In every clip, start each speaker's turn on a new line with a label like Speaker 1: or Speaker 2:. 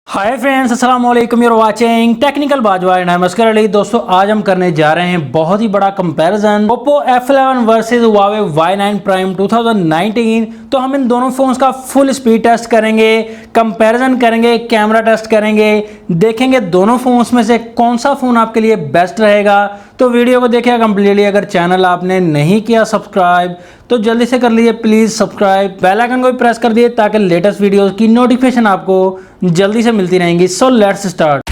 Speaker 1: Hi friends, अस्सलाम वालेकुम। Your watching technical Bajwa and I am Oscar Ali. दोस्तों, आज हम करने जा रहे हैं बहुत ही बड़ा comparison Oppo F11 versus Huawei Y9 Prime 2019। तो हम इन दोनों फोन्स का फुल स्पीड टेस्ट करेंगे, कंपैरिजन करेंगे, कैमरा टेस्ट करेंगे, देखेंगे दोनों फोन्स में से कौन सा फोन आपके लिए बेस्ट रहेगा। तो वीडियो को देखिए कंप्लीटली। अगर चैनल आपने नहीं किया सब्सक्राइब तो जल्दी से कर लीजिए प्लीज सब्सक्राइब, बेल आइकन को भी प्रेस कर दिए ताकि लेटेस्ट वीडियोस की नोटिफिकेशन आपको जल्दी से मिलती रहेंगी। So let's start.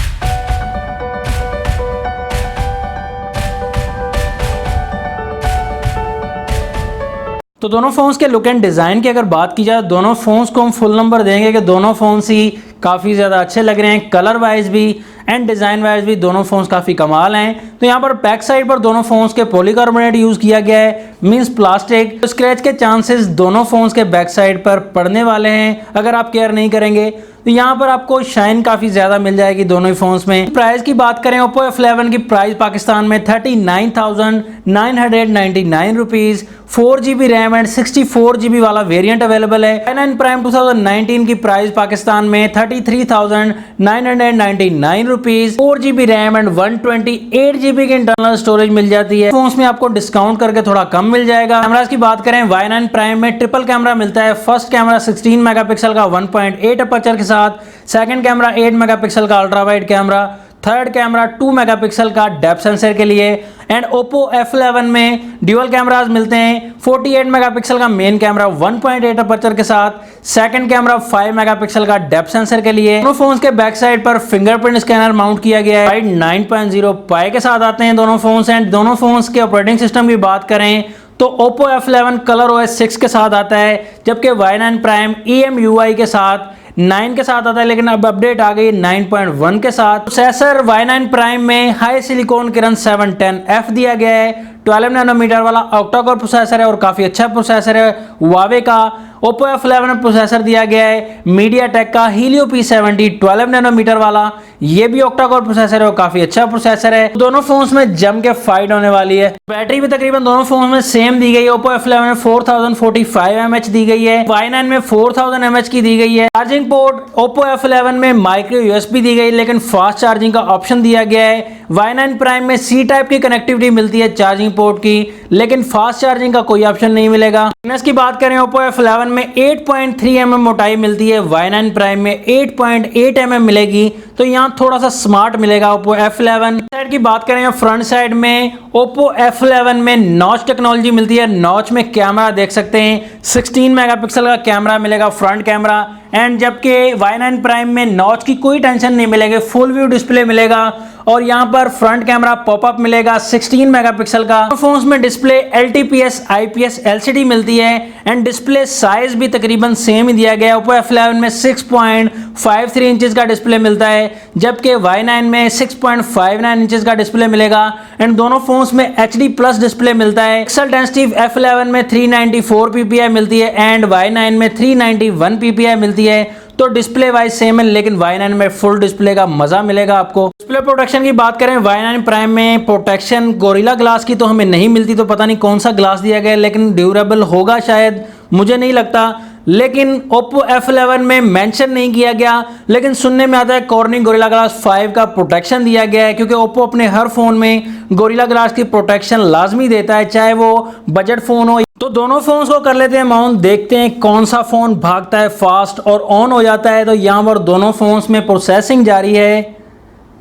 Speaker 1: तो दोनों फोन्स के लुक एंड डिज़ाइन की अगर बात की जाए, दोनों फोन्स को हम फुल नंबर देंगे कि दोनों फोन्स ही काफ़ी ज़्यादा अच्छे लग रहे हैं, कलर वाइज भी एंड डिज़ाइन वाइज भी दोनों फोन्स काफ़ी कमाल हैं। तो यहाँ पर बैक साइड पर दोनों फोन्स के पॉलीकार्बोनेट यूज़ किया गया है, मींस प्लास्टिक। तो स्क्रैच के चांसेस दोनों फोन्स के बैक साइड पर पड़ने वाले हैं अगर आप केयर नहीं करेंगे। तो यहाँ पर आपको शाइन काफ़ी ज़्यादा मिल जाएगी दोनों ही फोन्स में। प्राइस की बात करें, Oppo F11 की प्राइस पाकिस्तान में 39,999 rupees. 4GB RAM and 64GB वाला वेरिएंट अवेलेबल है। Y9 Prime 2019 की प्राइस पाकिस्तान में 33,999 rupees. 4GB RAM and 128GB की इंटरनल स्टोरेज मिल जाती है। फोन्स में आपको डिस्काउंट करके थोड़ा कम मिल जाएगा। कैमरास की बात करें, Y9 Prime में ट्रिपल कैमरा मिलता है। फर्स्ट कैमरा 16 मेगापिक्सल का 1.8 अपर्चर के साथ, सेकंड कैमरा 8 मेगापिक्सल का ultra wide camera, third camera 2 megapixel का डेप्थ सेंसर के लिए। एंड Oppo F11 में ड्यूअल कैमरास मिलते हैं। 48 मेगापिक्सल का मेन कैमरा 1.8 अपर्चर के साथ, सेकंड कैमरा 5 मेगापिक्सल का डेप्थ सेंसर के लिए। दोनों फोन्स के बैक साइड पर फिंगरप्रिंट स्कैनर माउंट किया गया है। 9.0 पाई के साथ आते हैं दोनों फोन्स। एंड दोनों फोन्स के ऑपरेटिंग सिस्टम की बात करें तो Oppo F11 ColorOS 6 के साथ आता है, जबकि Y9 Prime EMUI के साथ 9 के साथ आता है, लेकिन अब अपडेट आ गई 9.1 के साथ। प्रोसेसर Y9 Prime में हाई सिलिकॉन किरण 710F दिया गया है। 12 नैनोमीटर वाला ऑक्टा कोर प्रोसेसर है और काफ़ी अच्छा प्रोसेसर है। Huawei का Oppo F11 में प्रोसेसर दिया गया है MediaTek का Helio P70 12 नैनोमीटर वाला। ये भी ऑक्टा कोर प्रोसेसर है और काफ़ी अच्छा प्रोसेसर है। दोनों फोन्स में जम के फाइट होने वाली है। बैटरी भी तकरीबन दोनों फोन्स में सेम दी गई है। Oppo F11 में 4045 mAh दी गई है, Y9 में 4000 mAh की दी गई है। चार्जिंग पोर्ट Oppo F11 में माइक्रो USB दी गई, लेकिन फास्ट चार्जिंग का ऑप्शन दिया गया है। Y9 Prime में C टाइप की कनेक्टिविटी मिलती है चार्जिंग पोर्ट की, लेकिन फास्ट चार्जिंग का कोई ऑप्शन नहीं मिलेगा। थिकनेस की बात करें, Oppo F11 में 8.3 mm मोटाई मिलती है, Y9 Prime में 8.8 mm मिलेगी। तो यहाँ थोड़ा सा स्मार्ट मिलेगा Oppo F11। साइड की बात करें, फ्रंट साइड में Oppo F11 में नॉच टेक्नोलॉजी मिलती है। नॉच में कैमरा देख सकते हैं, 16 मेगापिक्सल का कैमरा मिलेगा फ्रंट कैमरा। एंड जबकि Y9 Prime में नॉच की कोई टेंशन नहीं मिलेगी, फुल व्यू डिस्प्ले मिलेगा। और यहाँ पर फ्रंट कैमरा पॉपअप मिलेगा 16 मेगापिक्सल का। फोन्स में डिस्प्ले LTPS IPS LCD मिलती है एंड डिस्प्ले साइज भी तकरीबन सेम ही दिया गया है। Oppo F11 में 6.53 इंचेस का डिस्प्ले मिलता है, जबकि Y9 में 6.59 इंचेस का डिस्प्ले मिलेगा। एंड दोनों फोन्स में HD प्लस डिस्प्ले मिलता है। पिक्सल डेंसिटी F11 में 394 ppi मिलती है एंड Y9 में 391 ppi मिलती है। तो डिस्प्ले वाइज सेम है, लेकिन Y9 में फुल डिस्प्ले का मजा मिलेगा आपको। डिस्प्ले प्रोटेक्शन की बात करें, Y9 Prime में प्रोटेक्शन गोरिल्ला ग्लास की तो हमें नहीं मिलती, तो पता नहीं कौन सा ग्लास दिया गया है, लेकिन ड्यूरेबल होगा शायद, मुझे नहीं लगता। लेकिन Oppo F11 में मेंशन नहीं किया गया, लेकिन सुनने में आता है कॉर्निंग गोरिल्ला ग्लास 5 का प्रोटेक्शन दिया गया है, क्योंकि Oppo अपने हर फोन में गोरिल्ला ग्लास की प्रोटेक्शन लाजमी देता है, चाहे वो बजट फोन हो। तो दोनों फोन्स को कर लेते हैं माउंट, देखते हैं कौन सा फोन भागता है फास्ट और ऑन हो जाता है। तो यहाँ पर दोनों फोन्स में प्रोसेसिंग जारी है,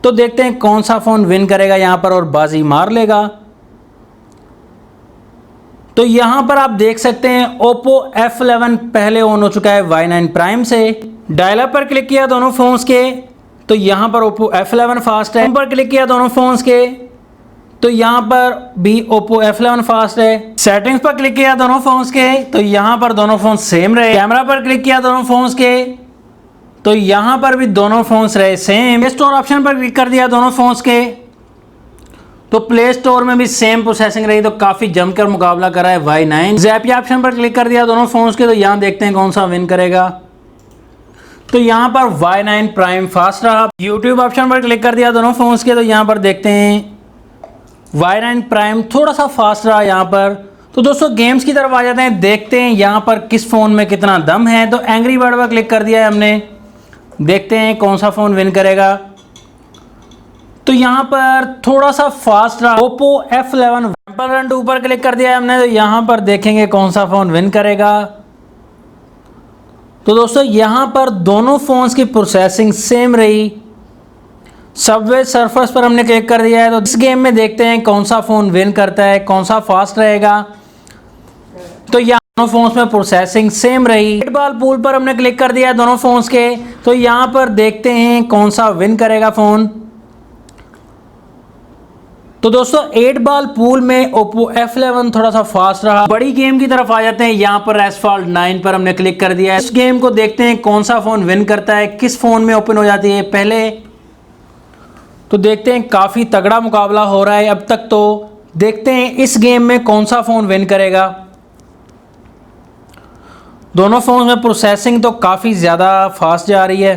Speaker 1: तो देखते हैं कौन सा फोन विन करेगा यहाँ पर और बाजी मार लेगा। तो यहाँ पर आप देख सकते हैं Oppo F11 पहले ऑन हो चुका है Y9 Prime से। डायलर पर क्लिक किया दोनों फोन्स के, तो यहाँ पर Oppo F11 फास्ट है। पर क्लिक किया दोनों फोन्स के, तो यहाँ पर भी Oppo F11 फास्ट है। सेटिंग्स पर क्लिक किया दोनों फोन्स के, तो यहाँ पर दोनों फोन सेम रहे। कैमरा पर क्लिक किया दोनों फोन्स के, तो यहाँ पर भी दोनों फोन्स रहे सेम। प्ले स्टोर ऑप्शन पर क्लिक कर दिया दोनों फोन्स के, तो प्ले स्टोर में भी सेम प्रोसेसिंग रही, तो काफी जमकर मुकाबला करा है Y9। ज़ैपिया ऑप्शन पर क्लिक कर दिया दोनों फोन्स के, तो यहाँ देखते हैं कौन सा विन करेगा। तो यहाँ पर Y9 Prime फास्ट रहा। यूट्यूब ऑप्शन पर क्लिक कर दिया दोनों फोन्स के, तो यहाँ पर देखते हैं Y9 Prime थोड़ा सा फास्ट रहा यहाँ पर। तो दोस्तों गेम्स की तरफ आ जाते हैं, देखते हैं यहाँ पर किस फोन में कितना दम है। तो एंग्री बर्ड पर क्लिक कर दिया है हमने, देखते हैं कौन सा फ़ोन विन करेगा। तो यहाँ पर थोड़ा सा फास्ट रहा Oppo F11। Sample run to ऊपर क्लिक कर दिया है हमने, तो यहाँ पर देखेंगे कौन सा फ़ोन विन करेगा। तो दोस्तों यहाँ पर दोनों फ़ोन्स की प्रोसेसिंग सेम रही। सबवे सर्फर्स पर हमने क्लिक कर दिया है, तो इस गेम में देखते हैं कौन सा फ़ोन विन करता है, कौन सा फास्ट रहेगा। तो यहाँ दोनों फोन्स में प्रोसेसिंग सेम रही। 8 बॉल पूल पर हमने क्लिक कर दिया है दोनों फोन्स के, तो यहाँ पर देखते हैं कौन सा विन करेगा फ़ोन। तो दोस्तों 8 बॉल पूल में Oppo F11 थोड़ा सा फास्ट रहा। बड़ी गेम की तरफ आ जाते हैं। यहाँ पर Asphalt 9 पर हमने क्लिक कर दिया है। इस गेम को देखते हैं कौन सा फ़ोन विन करता है, किस फ़ोन में ओपन हो जाती है पहले। तो देखते हैं काफ़ी तगड़ा मुकाबला हो रहा है अब तक। तो देखते हैं इस गेम में कौन सा फ़ोन विन करेगा। दोनों फ़ोन में प्रोसेसिंग तो काफ़ी ज़्यादा फास्ट जा रही है।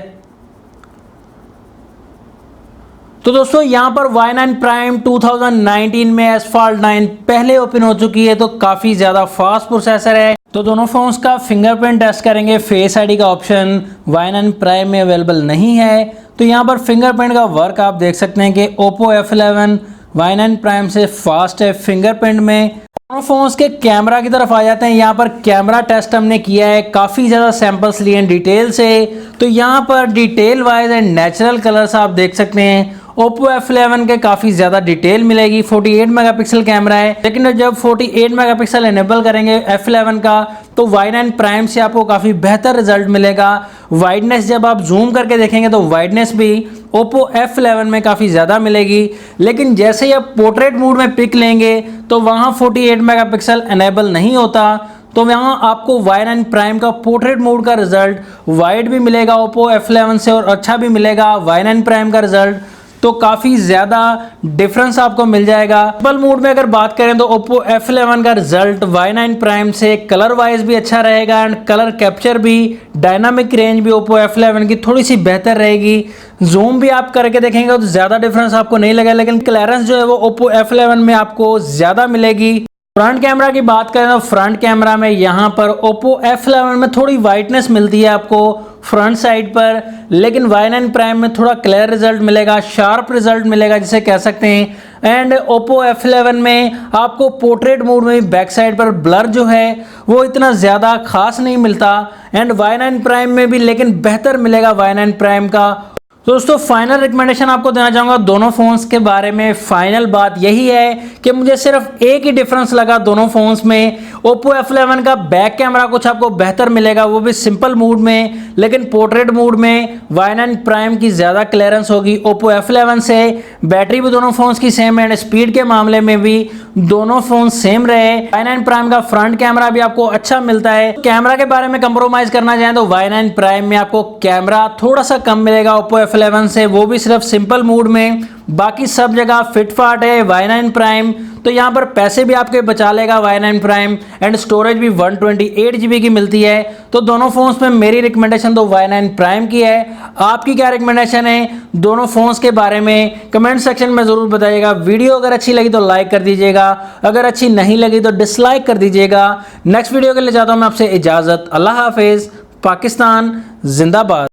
Speaker 1: तो दोस्तों यहाँ पर Y9 Prime 2019 में Asphalt 9 पहले ओपन हो चुकी है, तो काफ़ी ज़्यादा फास्ट प्रोसेसर है। तो दोनों फ़ोन्स का फिंगरप्रिंट टेस्ट करेंगे। फेस आईडी का ऑप्शन Y9 Prime में अवेलेबल नहीं है, तो यहाँ पर फिंगरप्रिंट का वर्क आप देख सकते हैं कि Oppo F11 Y9 Prime से फास्ट है फिंगरप्रिंट में। दोनों फ़ोन्स के कैमरा की तरफ आ जाते हैं। यहाँ पर कैमरा टेस्ट हमने किया है, काफ़ी ज़्यादा सैंपल्स लिए हैं डिटेल से। तो यहाँ पर detail wise and natural colours आप देख सकते हैं। Oppo F11 के काफ़ी ज़्यादा डिटेल मिलेगी। 48 मेगापिक्सल कैमरा है, लेकिन जब 48 मेगापिक्सल इनेबल करेंगे F11 का, तो Y9 Prime से आपको काफ़ी बेहतर रिजल्ट मिलेगा। वाइडनेस जब आप जूम करके देखेंगे तो वाइडनेस भी Oppo F11 में काफ़ी ज़्यादा मिलेगी। लेकिन जैसे ही आप पोर्ट्रेट मोड में पिक लेंगे तो वहाँ 48 मेगापिक्सल इनेबल नहीं होता, तो यहाँ आपको Y9 Prime का पोर्ट्रेट मोड का रिजल्ट वाइड भी मिलेगा Oppo F11 से, और अच्छा भी मिलेगा Y9 Prime का रिजल्ट। तो काफ़ी ज़्यादा डिफरेंस आपको मिल जाएगा। सिंपल मोड में अगर बात करें तो Oppo F11 का रिजल्ट Y9 Prime से कलर वाइज भी अच्छा रहेगा एंड कलर कैप्चर भी, डायनामिक रेंज भी Oppo F11 की थोड़ी सी बेहतर रहेगी। जूम भी आप करके देखेंगे तो ज़्यादा डिफरेंस आपको नहीं लगेगा, लेकिन क्लियरेंस जो है वो Oppo F11 में आपको ज़्यादा मिलेगी। फ्रंट कैमरा की बात करें तो फ्रंट कैमरा में यहाँ पर Oppo F11 में थोड़ी वाइटनेस मिलती है आपको फ्रंट साइड पर, लेकिन Y9 Prime में थोड़ा क्लियर रिजल्ट मिलेगा, शार्प रिजल्ट मिलेगा जिसे कह सकते हैं। एंड Oppo F11 में आपको पोर्ट्रेट मोड में बैक साइड पर ब्लर जो है वो इतना ज़्यादा खास नहीं मिलता, एंड Y9 Prime में भी लेकिन बेहतर मिलेगा Y9 Prime का। दोस्तों फाइनल रिकमेंडेशन आपको देना चाहूँगा दोनों फ़ोन्स के बारे में। फाइनल बात यही है कि मुझे सिर्फ एक ही डिफरेंस लगा दोनों फ़ोन्स में। Oppo F11 का बैक कैमरा कुछ आपको बेहतर मिलेगा, वो भी सिंपल मोड में, लेकिन पोर्ट्रेट मोड में Y9 Prime की ज़्यादा क्लियरेंस होगी Oppo F11 से। बैटरी भी दोनों फ़ोन्स की सेम है एंड स्पीड के मामले में भी दोनों फ़ोन सेम रहे। Y9 Prime का फ्रंट कैमरा भी आपको अच्छा मिलता है। कैमरा के बारे में कंप्रोमाइज़ करना चाहें तो Y9 Prime में आपको कैमरा थोड़ा सा कम मिलेगा Oppo F11 से, वो भी सिर्फ सिंपल मोड में। बाकी सब जगह फिट फाट है Y9 Prime, तो यहाँ पर पैसे भी आपके बचा लेगा Y9 Prime एंड स्टोरेज भी 128 GB की मिलती है। तो दोनों फोन्स में मेरी रिकमेंडेशन तो Y9 Prime की है। आपकी क्या रिकमेंडेशन है दोनों फोन्स के बारे में कमेंट सेक्शन में ज़रूर बताइएगा। वीडियो अगर अच्छी लगी तो लाइक कर दीजिएगा, अगर अच्छी नहीं लगी तो डिसलाइक कर दीजिएगा। नेक्स्ट वीडियो के लिए चाहता हूँ मैं आपसे इजाज़त। अल्लाह हाफिज़। पाकिस्तान जिंदाबाद।